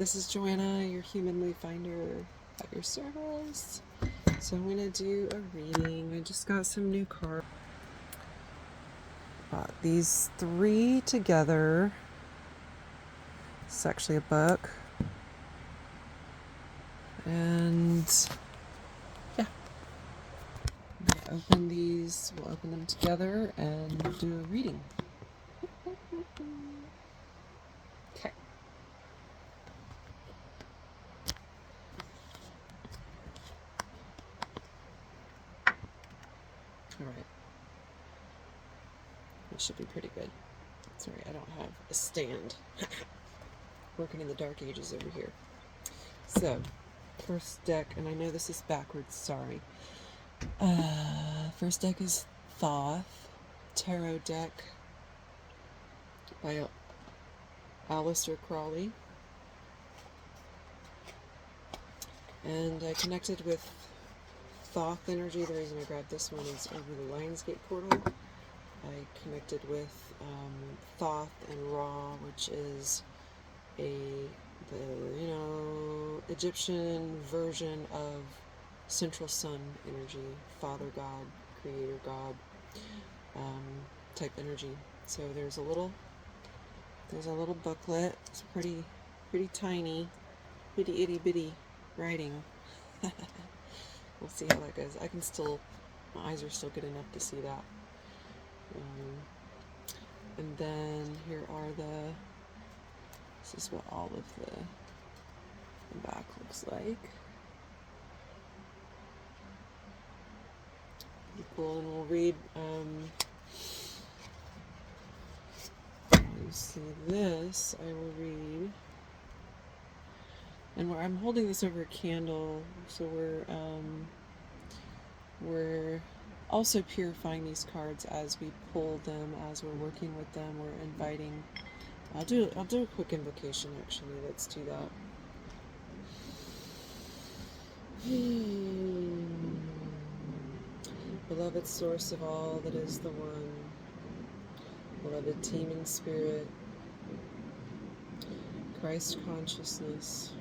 This is Joanna, your humanly finder at your service. So I'm going to do a reading. I just got some new cards. These three together. It's actually a book. And yeah, I'm going to open these. We'll open them together and do a reading. Okay. All right. It should be pretty good. Sorry, I don't have a stand. Working in the dark ages over here. So, first deck, and I know this is backwards, sorry. First deck is Thoth, tarot deck by Aleister Crowley. And I connected with Thoth energy. The reason I grabbed this one is over the Lionsgate portal. I connected with Thoth and Ra, which is the Egyptian version of Central Sun energy, Father God, Creator God type energy. So there's a little booklet. It's pretty tiny, itty bitty writing. We'll see how that goes. My eyes are still good enough to see that. And then here are this is what all of the back looks like. Pretty cool, and we'll read, you see this, I will read, and I'm holding this over a candle, so we're also purifying these cards as we pull them, as we're working with them. We're inviting. I'll do a quick invocation actually. Let's do that. Beloved source of all that is the one, beloved teeming spirit, Christ consciousness,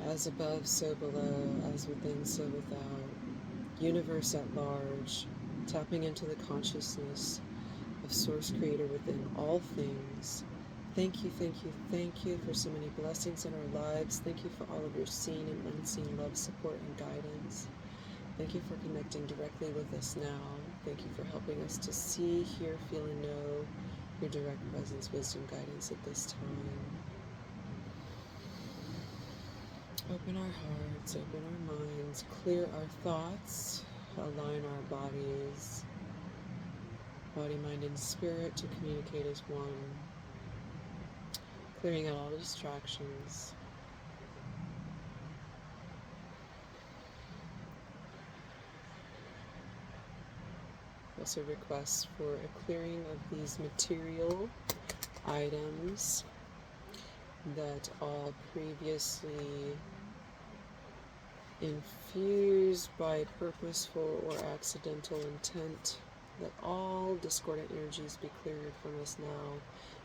as above so below, as within so without, universe at large, tapping into the consciousness of Source Creator within all things. Thank you for so many blessings in our lives. Thank you for all of your seen and unseen love, support, and guidance. Thank you for connecting directly with us now. Thank you for helping us to see, hear, feel, and know your direct presence, wisdom, guidance at this time. Open our hearts, open our minds, clear our thoughts, align our bodies, body, mind, and spirit to communicate as one. Clearing out all distractions. Also requests for a clearing of these material items that all previously infused by purposeful or accidental intent, that all discordant energies be cleared from us now.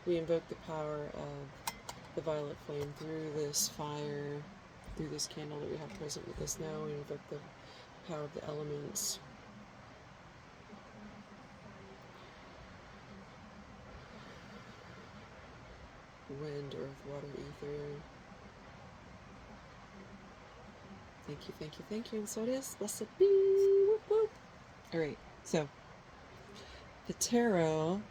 We invoke the power of the violet flame through this fire, through this candle that we have present with us now. We invoke the power of the elements. Wind, earth, water, ether. Thank you, and so it is. Blessed be. Whoop, whoop. Alright, so the tarot,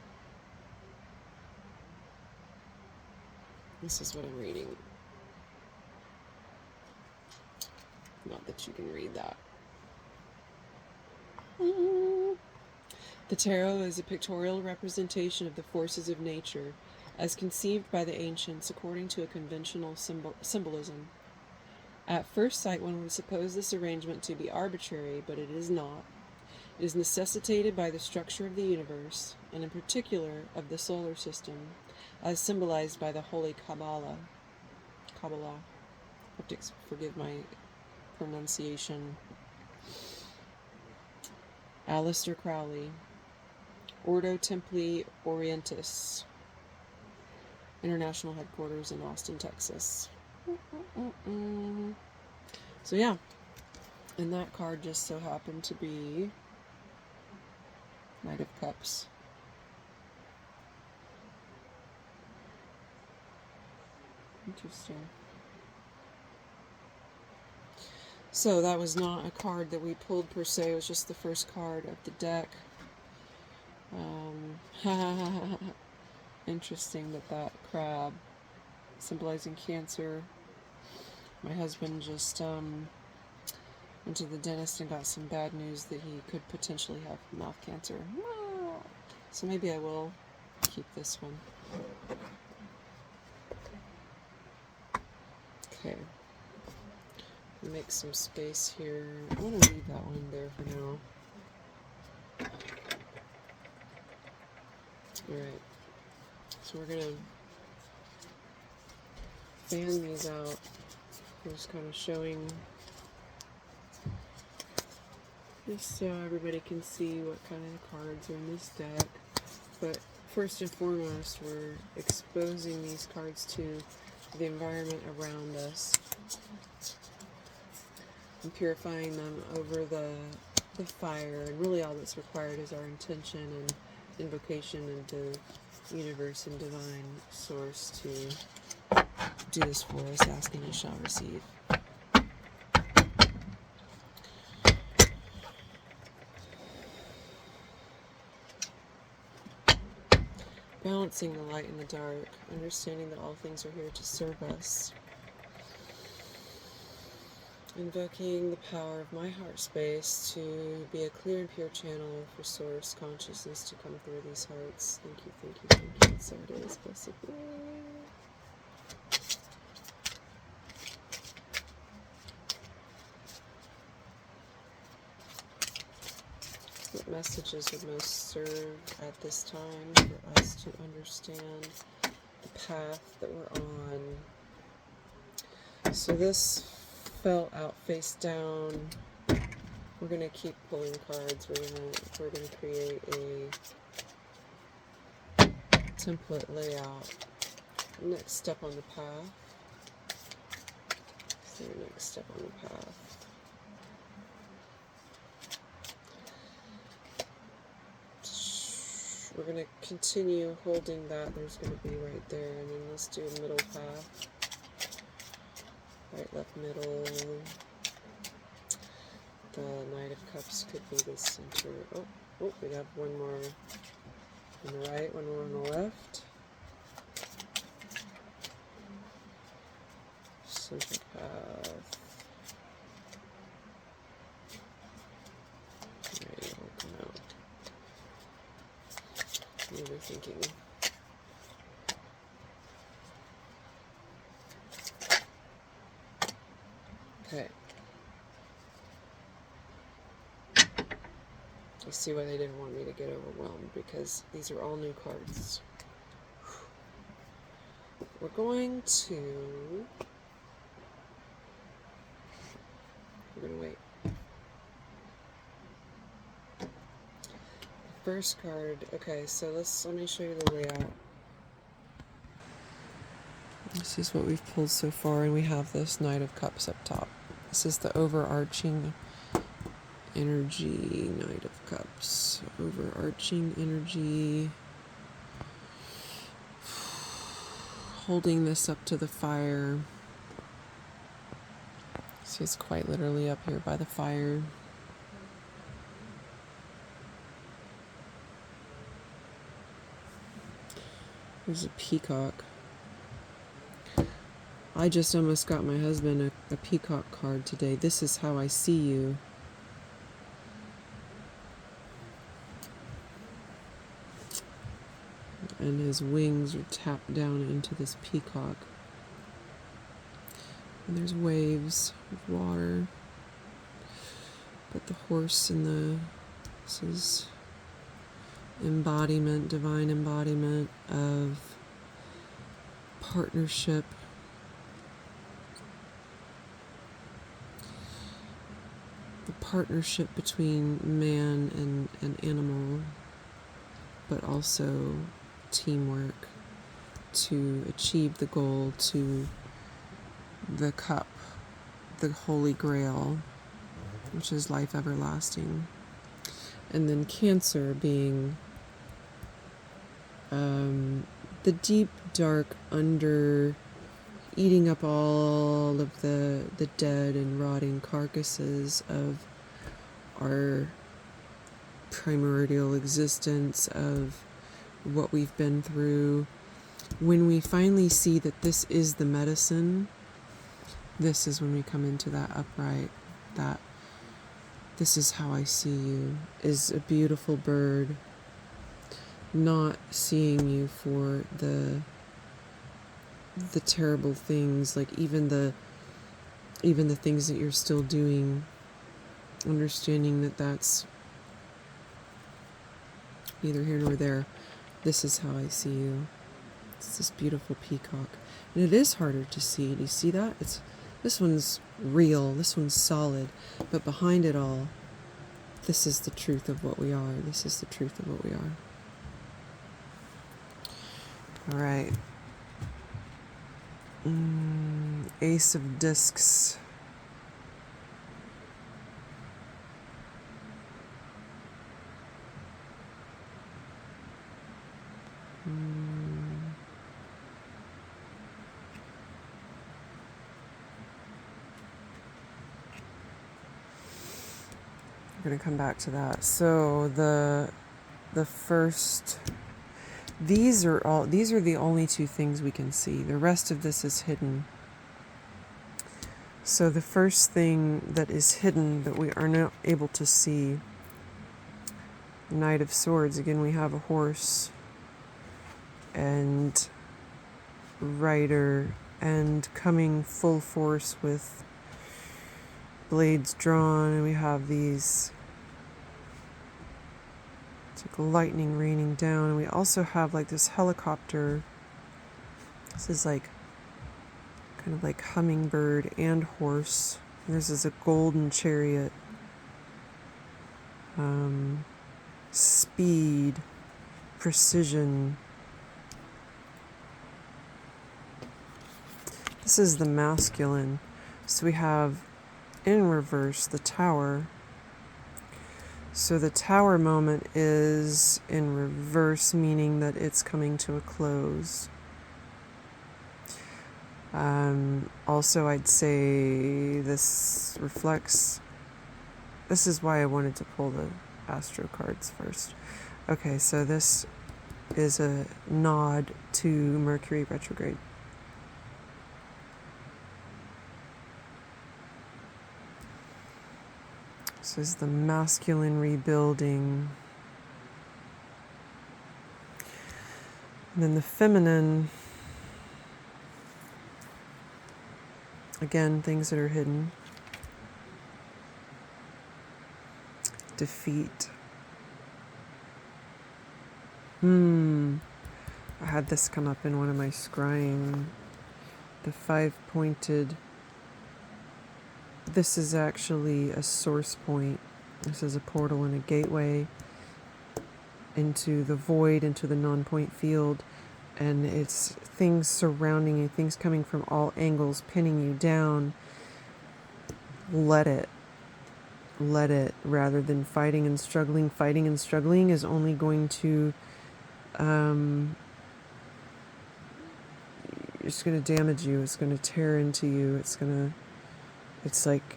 this is what I'm reading. Not that you can read that. The tarot is a pictorial representation of the forces of nature as conceived by the ancients according to a conventional symbolism. At first sight, one would suppose this arrangement to be arbitrary, but it is not. It is necessitated by the structure of the universe, and in particular of the solar system, as symbolized by the Holy Kabbalah. Have to forgive my pronunciation. Aleister Crowley, Ordo Templi Orientis. international headquarters in Austin, Texas. So yeah, and that card just so happened to be Knight of Cups. Interesting. So that was not a card that we pulled per se, it was just the first card of the deck. Interesting that crab symbolizing Cancer. My husband just went to the dentist and got some bad news that he could potentially have mouth cancer. So maybe I will keep this one. Okay. Make some space here. I want to leave that one there for now. Alright. So we're going to fan these out. I'm just kind of showing just so everybody can see what kind of cards are in this deck. But first and foremost, we're exposing these cards to the environment around us and purifying them over the fire. And really all that's required is our intention and invocation into universe and divine source to do this for us. Ask and you shall receive. Balancing the light and the dark, understanding that all things are here to serve us. Invoking the power of my heart space to be a clear and pure channel for source consciousness to come through these hearts. Thank you, thank you, thank you. So it is, blessed be. What messages would most serve at this time for us to understand the path that we're on? So this fell out face down. We're gonna keep pulling cards. We're gonna create a template layout. Next step on the path. So next step on the path. We're going to continue holding that. There's going to be right there. And then let's do a middle path. Right, left, middle. The Knight of Cups could be the center. Oh, we have one more on the right, one more on the left. Center path. Right, hold them out. Overthinking. Okay. I see why they didn't want me to get overwhelmed, because these are all new cards. We're going to wait. First card. Okay, so let me show you the layout. This is what we've pulled so far, and we have this Knight of Cups up top. This is the overarching energy. Knight of Cups. Overarching energy. Holding this up to the fire. See, it's quite literally up here by the fire. There's a peacock. I just almost got my husband a peacock card today. This is how I see you. And his wings are tapped down into this peacock. And there's waves of water. But the horse and this is embodiment, divine embodiment of partnership. The partnership between man and animal, but also teamwork to achieve the goal, to the cup, the Holy Grail, which is life everlasting. And then Cancer being the deep, dark, eating up all of the dead and rotting carcasses of our primordial existence, of what we've been through. When we finally see that this is the medicine, this is when we come into that upright, that this is how I see you, is a beautiful bird, not seeing you for the terrible things, like even the things that you're still doing, understanding that that's neither here nor there. This is how I see you. It's this beautiful peacock. And it is harder to see. Do you see that? This one's real, this one's solid, but behind it all, this is the truth of what we are. This is the truth of what we are. All right. Ace of Discs. We're going to come back to that. So the first, these are the only two things we can see. The rest of this is hidden. So the first thing that is hidden that we are not able to see, Knight of Swords. Again, we have a horse and rider, and coming full force with blades drawn, and we have these, it's like lightning raining down, and we also have like this helicopter. This is like kind of like hummingbird and horse. And this is a golden chariot. Speed, precision. This is the masculine. So we have in reverse the Tower. So the Tower moment is in reverse, meaning that it's coming to a close. Also, I'd say this reflects, this is why I wanted to pull the Astro cards first. Okay, so this is a nod to Mercury retrograde. This is the masculine rebuilding. And then the feminine, again, things that are hidden. Defeat. I had this come up in one of my scrying. The 5-pointed. This is actually a source point. This is a portal and a gateway into the void, into the non-point field. And it's things surrounding you, things coming from all angles, pinning you down. Let it, rather than fighting and struggling. Fighting and struggling is only going to, it's going to damage you. It's going to tear into you. It's like,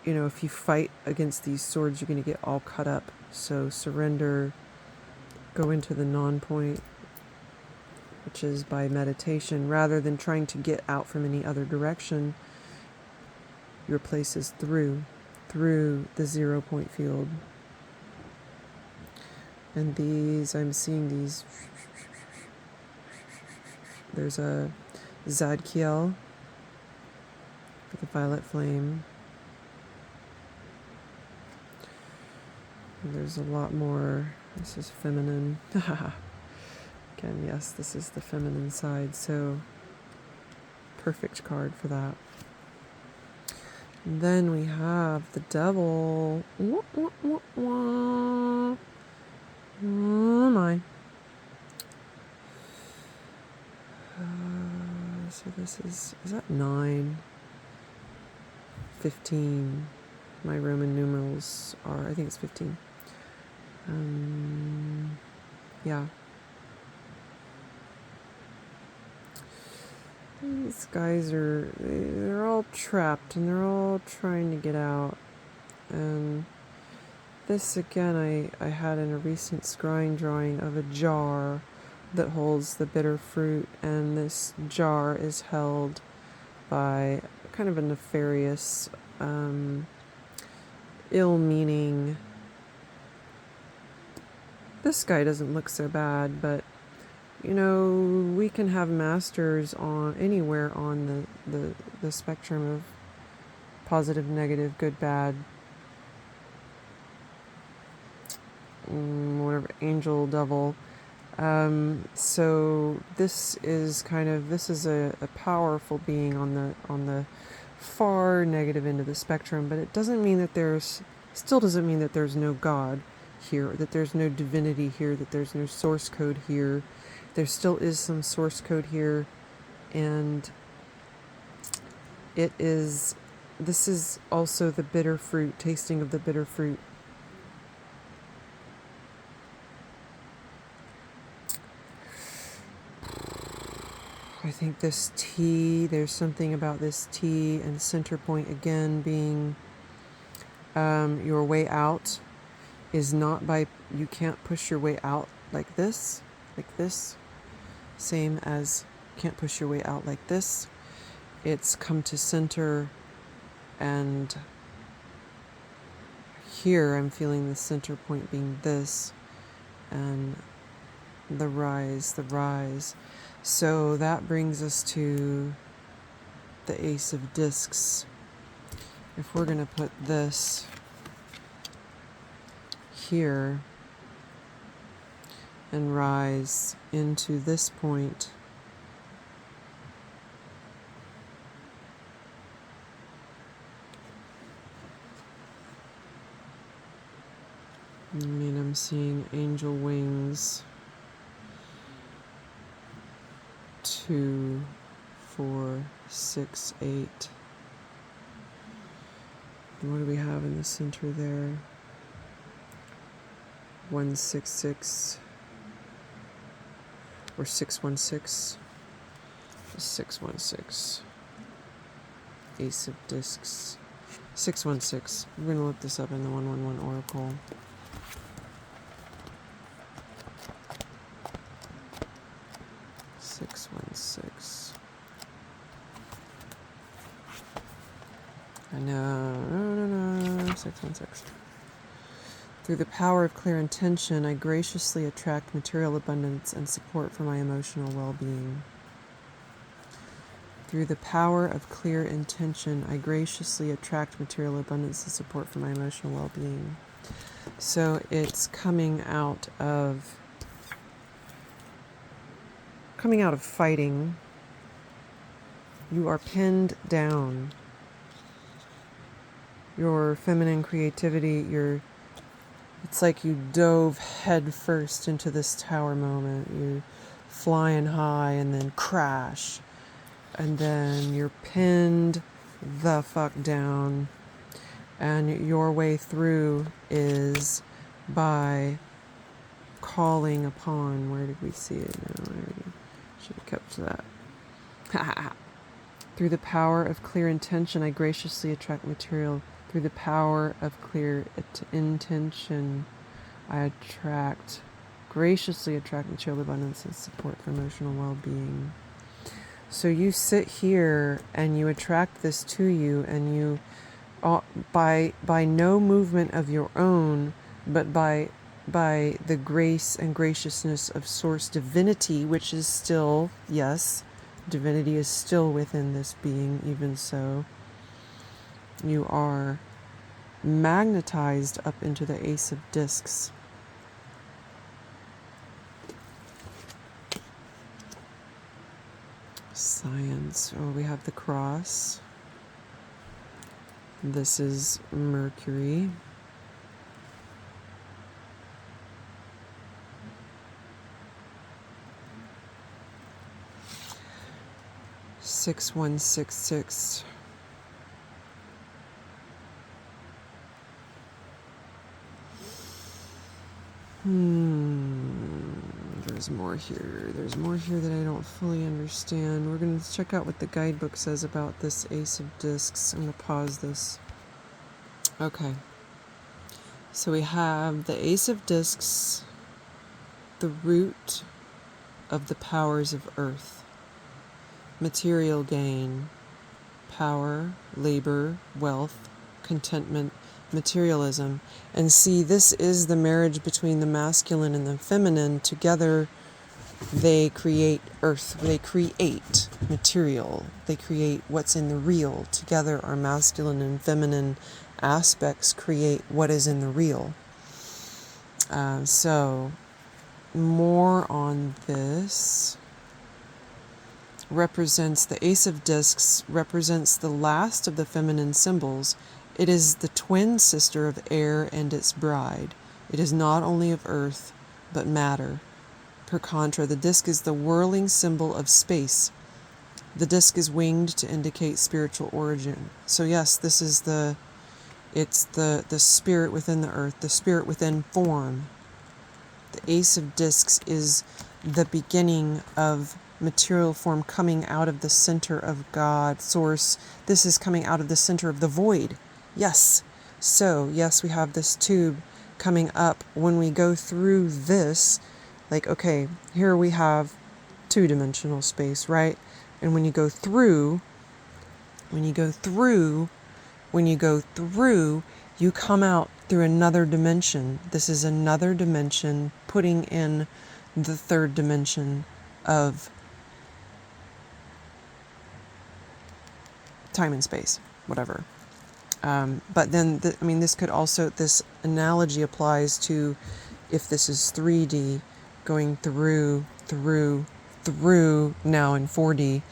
if you fight against these swords, you're going to get all cut up. So surrender, go into the non-point, which is by meditation, rather than trying to get out from any other direction. Your place is through the 0-point field. And these, I'm seeing these. There's a Zadkiel with a violet flame. And there's a lot more. This is feminine. Again, yes, this is the feminine side, so perfect card for that. And then we have the devil. Oh, my. So this is that 9? 15. My Roman numerals are, I think it's 15. Yeah. These guys they're all trapped and they're all trying to get out. And this again, I had in a recent scrying drawing of a jar that holds the bitter fruit, and this jar is held by kind of a nefarious, ill-meaning. This guy doesn't look so bad, but you know, we can have masters on anywhere on the spectrum of positive, negative, good, bad, whatever, angel, devil. So this is a powerful being on the far negative end of the spectrum, but it doesn't mean that there's no God here, that there's no divinity here, that there's no source code here. There still is some source code here, and this is also the bitter fruit, tasting of the bitter fruit. I think this T, there's something about this T and center point again being your way out is not by, you can't push your way out like this, same as can't push your way out like this. It's come to center, and here I'm feeling the center point being this, and the rise. So that brings us to the Ace of Discs. If we're going to put this here and rise into this point, I mean, I'm seeing angel wings. 2, 4, 6, 8. And what do we have in the center there? 166 or 616. 616. Ace of Discs. 616. We're going to look this up in the 111 Oracle. I know. No. 616. Through the power of clear intention, I graciously attract material abundance and support for my emotional well-being. Through the power of clear intention, I graciously attract material abundance and support for my emotional well-being. So it's coming out of fighting. You are pinned down. Your feminine creativity, it's like you dove head first into this tower moment. You're flying high and then crash. And then you're pinned the fuck down. And your way through is by calling upon, where did we see it now? I should have kept that. Through the power of clear intention, I graciously attract material. Through the power of clear intention, I graciously attract material abundance and support for emotional well-being. So you sit here and you attract this to you, and you, by no movement of your own, but by the grace and graciousness of Source Divinity, which is still, yes, divinity is still within this being, even so. You are magnetized up into the Ace of Discs. Science. Oh, we have the cross. This is Mercury. 6166. There's more here. There's more here that I don't fully understand. We're going to check out what the guidebook says about this Ace of Discs. I'm going to pause this. Okay. So we have the Ace of Discs, the root of the powers of earth. Material gain, power, labor, wealth, contentment, materialism. And see, this is the marriage between the masculine and the feminine. Together they create earth, they create material, they create what's in the real. Together our masculine and feminine aspects create what is in the real. So more on this. Represents the Ace of Discs, represents the last of the feminine symbols. It is the twin sister of air and its bride. It is not only of earth, but matter. Per contra, the disc is the whirling symbol of space. The disc is winged to indicate spiritual origin. So yes, this is it's the spirit within the earth, the spirit within form. The Ace of Discs is the beginning of material form coming out of the center of God, source. This is coming out of the center of the void. Yes. So, yes, we have this tube coming up. When we go through this, like, okay, here we have two-dimensional space, right? And when you go through, you come out through another dimension. This is another dimension, putting in the third dimension of time and space, whatever. But then, this could also, this analogy applies to if this is 3D, going through, now in 4D.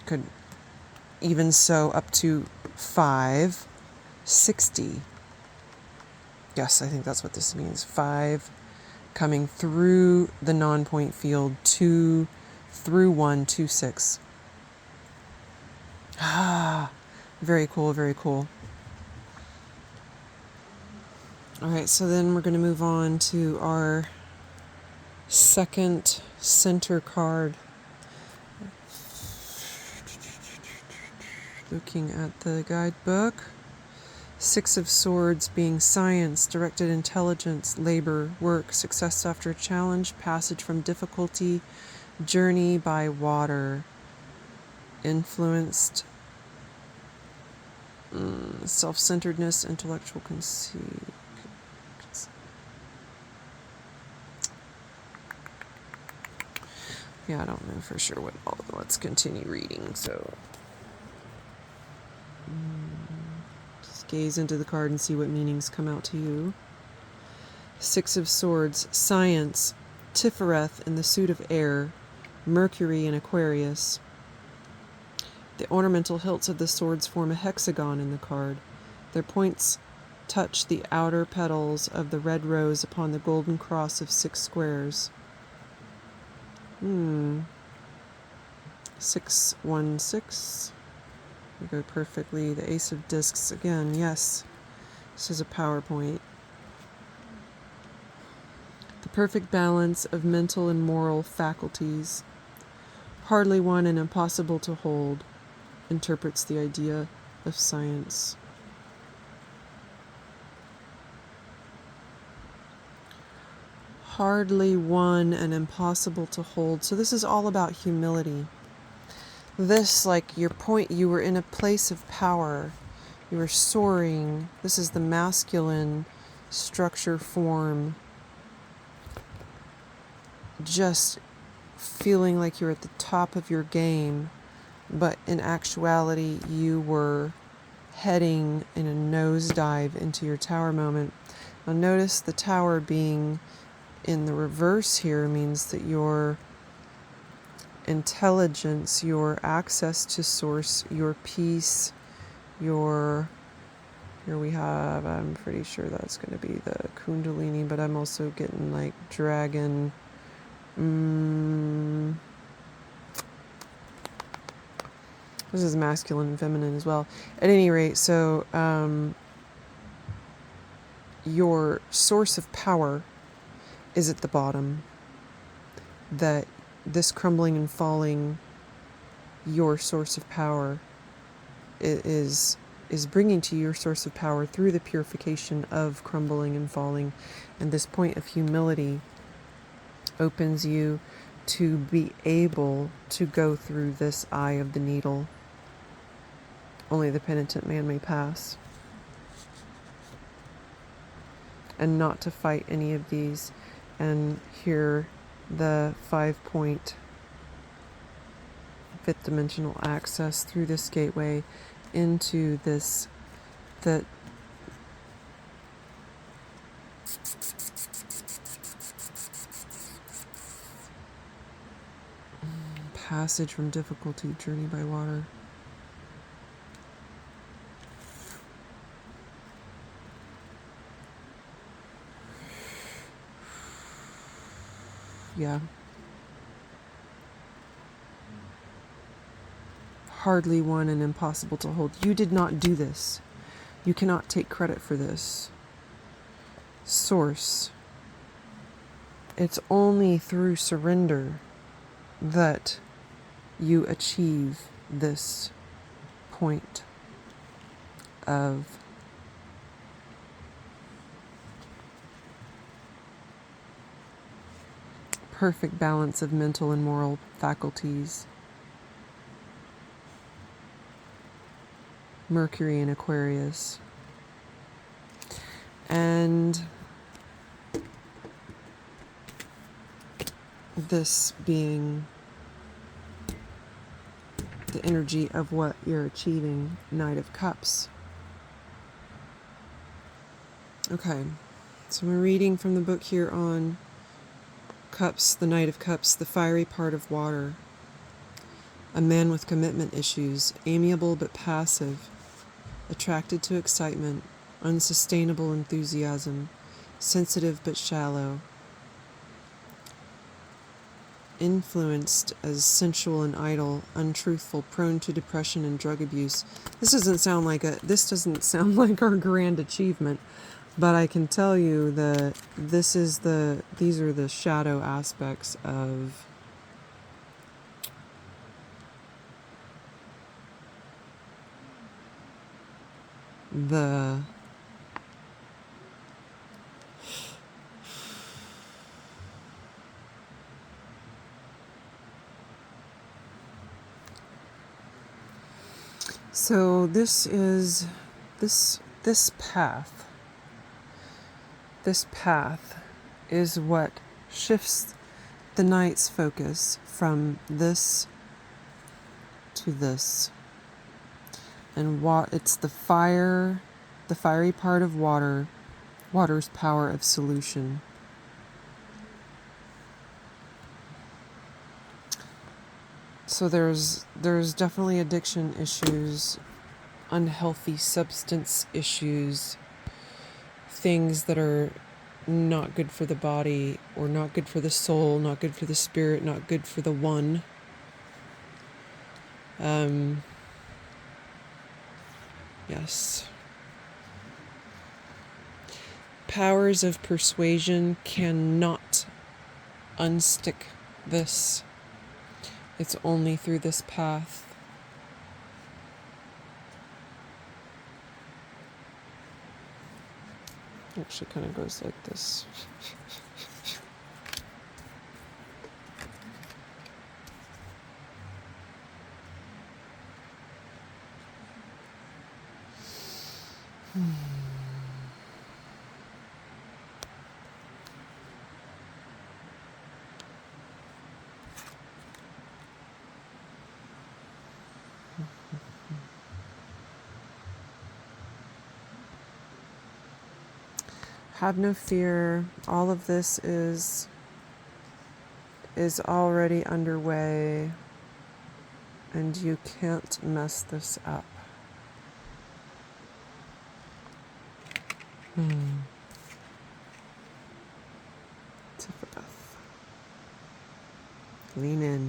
Could even so up to 560. Yes, I think that's what this means. 5 coming through the non-point field, 2 through 1, 2, 6. Very cool, very cool. All right, so then we're going to move on to our second center card. Looking at the guidebook. 6 of Swords being science, directed intelligence, labor, work, success after a challenge, passage from difficulty, journey by water, influenced, self-centeredness, intellectual conceit. Yeah, I don't know for sure what all. Let's continue reading. So, just gaze into the card and see what meanings come out to you. 6 of Swords, science, Tifereth in the suit of air, Mercury in Aquarius. The ornamental hilts of the swords form a hexagon in the card. Their points touch the outer petals of the red rose upon the golden cross of 6 squares. 616. We go perfectly. The Ace of Discs again. Yes, this is a PowerPoint. The perfect balance of mental and moral faculties. Hardly one and impossible to hold. Interprets the idea of science. Hardly one and impossible to hold. So this is all about humility. This, like your point, you were in a place of power. You were soaring. This is the masculine structure form. Just feeling like you're at the top of your game. But in actuality, you were heading in a nosedive into your tower moment. Now notice the tower being in the reverse here means that your intelligence, your access to source, your peace, here we have, I'm pretty sure that's going to be the Kundalini, but I'm also getting like dragon. This is masculine and feminine as well. At any rate, so your source of power is at the bottom. That this crumbling and falling, your source of power is bringing to your source of power through the purification of crumbling and falling. And this point of humility opens you to be able to go through this eye of the needle. Only the penitent man may pass. And not to fight any of these. And hear the 5-point fifth dimensional access through this gateway into this, that passage from difficulty, journey by water. Yeah. Hardly won and impossible to hold. You did not do this. You cannot take credit for this. Source. It's only through surrender that you achieve this point of perfect balance of mental and moral faculties. Mercury in Aquarius. And this being the energy of what you're achieving, Knight of Cups. Okay, so I'm reading from the book here on Cups, the Knight of Cups, the fiery part of water. A man with commitment issues, amiable but passive, attracted to excitement, unsustainable enthusiasm, sensitive but shallow, influenced as sensual and idle, untruthful, prone to depression and drug abuse. This doesn't sound like our grand achievement, but I can tell you that these are the shadow aspects of the so this is this path. This path is what shifts the knight's focus from this to this. And it's the fiery part of water's power of solution. So there's definitely addiction issues, unhealthy substance issues, things that are not good for the body or not good for the soul, not good for the spirit, not good for the one. Yes. Powers of persuasion cannot unstick this. It's only through this path. Actually kind of goes like this. Have no fear. All of this is already underway, and you can't mess this up. Take a breath. Lean in.